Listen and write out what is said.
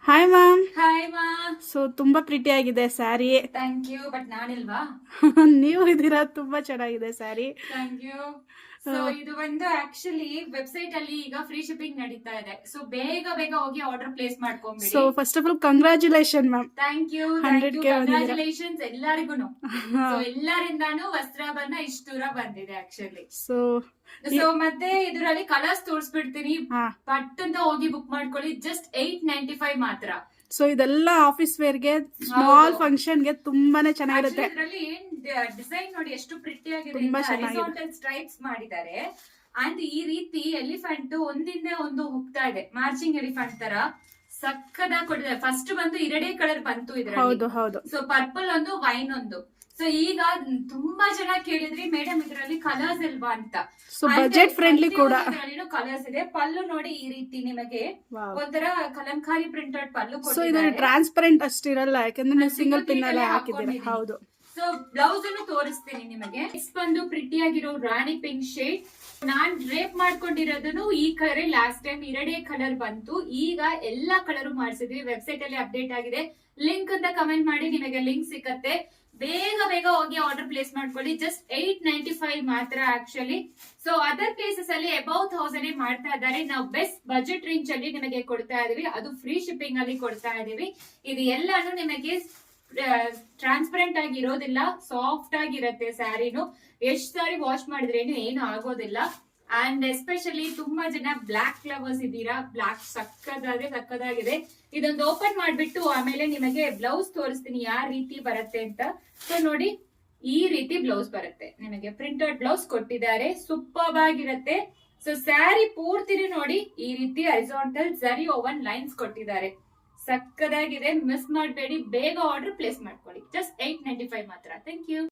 Hi ma'am. Hi ಮಾ. So ತುಂಬಾ pretty ಆಗಿದೆ ಸ್ಯಾರಿ. Thank you. ಬಟ್ ನಾನಿಲ್ವಾ? ನೀವು ಇದೀರಾ, ತುಂಬಾ ಚೆನ್ನಾಗಿದೆ ಸ್ಯಾರಿ. Thank you. ಸೊ ಇದು ಒಂದು ಆಕ್ಚುಲಿ ವೆಬ್ಸೈಟ್ ಅಲ್ಲಿ ಈಗ ಫ್ರೀ ಶಿಪ್ಪಿಂಗ್ ನಡೀತಾ ಇದೆ. ಸೊ ಬೇಗ ಬೇಗ ಹೋಗಿ ಆರ್ಡರ್ ಪ್ಲೇಸ್ ಮಾಡ್ಕೊಂಡ್ಬಿಡಿ. So first of all congratulation ma'am. Thank you. 100K congratulations ಎಲ್ಲರಿಗೂ. ಸೊ ಎಲ್ಲರಿಂದಾನು ವಸ್ತ್ರಬಂಧ ಇಷ್ಟು ದೂರ ಬಂದಿದೆ ಆಕ್ಚುಲಿ. ಸೊ ಮತ್ತೆ ಇದರಲ್ಲಿ ಕಲರ್ಸ್ ತೋರಿಸ್ಬಿಡ್ತೀನಿ. ಪಟ್ ಅಂತ ಹೋಗಿ ಬುಕ್ ಮಾಡ್ಕೊಳ್ಳಿ. ಜಸ್ಟ್ 895 ಮಾತ್ರ. ಸೊ ಇದೆಲ್ಲ ಆಫೀಸ್ ವೇರ್ ಗೆ, ಸ್ಮಾಲ್ ಫಂಕ್ಷನ್ ಗೆ ತುಂಬಾನೇ ಚೆನ್ನಾಗಿರುತ್ತೆ. ಇದರಲ್ಲಿ ಡಿಸೈನ್ ನೋಡಿ ಎಷ್ಟು ಪ್ರಿಟಿ ಆಗಿದೆ. ತುಂಬಾ ಚೆನ್ನಾಗಿದೆ. ಸ್ಟ್ರೈಪ್ಸ್ ಮಾಡಿದ್ದಾರೆ. ಅಂಡ್ ಈ ರೀತಿ ಎಲಿಫೆಂಟ್ ಒಂದಿಂದ ಒಂದು ಹೋಗ್ತಾ ಇದೆ, ಮಾರ್ಚಿಂಗ್ ಎಲಿಫೆಂಟ್ ತರ ಸಕ್ಕದಾಗಿ ಕೊಟ್ಟಿದ್ದಾರೆ. ಫಸ್ಟ್ ಬಂದು 2 ಕಲರ್ ಬಂತು ಇದರಲ್ಲಿ. ಹೌದು ಹೌದು. ಸೊ ಪರ್ಪಲ್ ಒಂದು, ವೈನ್ ಒಂದು. ಸೊ ಈಗ ತುಂಬಾ ಜನ ಕೇಳಿದ್ರಿ ಮೇಡಮ್ ಇದರಲ್ಲಿ ಕಲರ್ಸ್ ಇಲ್ವಾ ಅಂತ. ಸೊ ಬಜೆಟ್ ಫ್ರೆಂಡ್ಲಿ ಕೂಡ ಕಲರ್ಸ್ ಇದೆ. ಪಲ್ಲು ನೋಡಿ ಈ ರೀತಿ ನಿಮಗೆ ಒಂಥರ ಕಲಂಕಾರಿ ಪ್ರಿಂಟೆಡ್ ಪಲ್ಲು. ಸೊ ಇದು ಟ್ರಾನ್ಸ್ಪರೆಂಟ್ ಅಷ್ಟಿರಲ್ಲ, ಯಾಕಂದ್ರೆ ನೀವು ಸಿಂಗಲ್ ಪಿನ್ ಅಲ್ಲೇ ಹಾಕಿದ್ದೀರಿ. ಹೌದು. ಸೊ ಬ್ಲೌಸ್ ಅನ್ನು ತೋರಿಸ್ತೀನಿ ನಿಮಗೆ. ನೆಕ್ಸ್ಟ್ ಬಂದು ಪ್ರಿಟಿ ಆಗಿರೋ ರಾಣಿ ಪಿಂಕ್ ಶೇಡ್. ನಾನ್ ಡ್ರೇಪ್ ಮಾಡ್ಕೊಂಡಿರೋದನ್ನು ಈ ಕಲರ್. ಲಾಸ್ಟ್ ಟೈಮ್ 2 ಕಲರ್ ಬಂತು, ಈಗ ಎಲ್ಲಾ ಕಲರ್ ಮಾಡಿಸಿದ್ವಿ. ವೆಬ್ಸೈಟ್ ಅಲ್ಲಿ ಅಪ್ಡೇಟ್ ಆಗಿದೆ. ಲಿಂಕ್ ಅಂತ ಕಮೆಂಟ್ ಮಾಡಿ, ನಿಮಗೆ ಲಿಂಕ್ ಸಿಕ್ಕತ್ತೆ. ಬೇಗ ಬೇಗ ಹೋಗಿ ಆರ್ಡರ್ ಪ್ಲೇಸ್ ಮಾಡ್ಕೊಳ್ಳಿ. ಜಸ್ಟ್ 895 ಮಾತ್ರ ಆಕ್ಚುಲಿ. ಸೊ ಅದರ್ ಪ್ಲೇಸಸ್ ಅಲ್ಲಿ ಅಬೌವ್ 1000 ಮಾಡ್ತಾ ಇದ್ದಾರೆ. ನಾವು ಬೆಸ್ಟ್ ಬಜೆಟ್ ರೇಂಜ್ ಅಲ್ಲಿ ನಿಮಗೆ ಕೊಡ್ತಾ ಇದೀವಿ. ಅದು ಫ್ರೀ ಶಿಪ್ಪಿಂಗ್ ಅಲ್ಲಿ ಕೊಡ್ತಾ ಇದೀವಿ. ಇದು ಎಲ್ಲಾನು ನಿಮಗೆ ಟ್ರಾನ್ಸ್ಪರೆಂಟ್ ಆಗಿ ಇರೋದಿಲ್ಲ, ಸಾಫ್ಟ್ ಆಗಿರತ್ತೆ ಸ್ಯಾರಿನು. ಎಷ್ಟ್ ಸಾರಿ ವಾಶ್ ಮಾಡಿದ್ರೇನು ಏನು ಆಗೋದಿಲ್ಲ. ಅಂಡ್ ಎಸ್ಪೆಷಲಿ ತುಂಬಾ ಜನ ಬ್ಲಾಕ್ ಲವರ್ಸ್ ಇದ್ದೀರಾ. ಬ್ಲಾಕ್ ಸಕ್ಕದಾಗಿದೆ. ಇದೊಂದು ಓಪನ್ ಮಾಡ್ಬಿಟ್ಟು ಆಮೇಲೆ ನಿಮಗೆ ಬ್ಲೌಸ್ ತೋರಿಸ್ತೀನಿ ಯಾವ ರೀತಿ ಬರುತ್ತೆ ಅಂತ. ಸೊ ನೋಡಿ, ಈ ರೀತಿ ಬ್ಲೌಸ್ ಬರುತ್ತೆ ನಿಮಗೆ. ಪ್ರಿಂಟೆಡ್ ಬ್ಲೌಸ್ ಕೊಟ್ಟಿದ್ದಾರೆ, ಸೂಪರ್ ಆಗಿರುತ್ತೆ. ಸೊ ಸ್ಯಾರಿ ಪೂರ್ತಿನಿ ನೋಡಿ ಈ ರೀತಿ ಹರಿಜಾಂಟಲ್ ಜರಿ ಓವನ್ ಲೈನ್ಸ್ ಕೊಟ್ಟಿದ್ದಾರೆ. ಸಕ್ಕದಾಗಿದೆ. ಮಿಸ್ ಮಾಡಬೇಡಿ. ಬೇಗ ಆರ್ಡರ್ ಪ್ಲೇಸ್ ಮಾಡ್ಕೊಳ್ಳಿ. ಜಸ್ಟ್ 895 ಮಾತ್ರ. Thank you.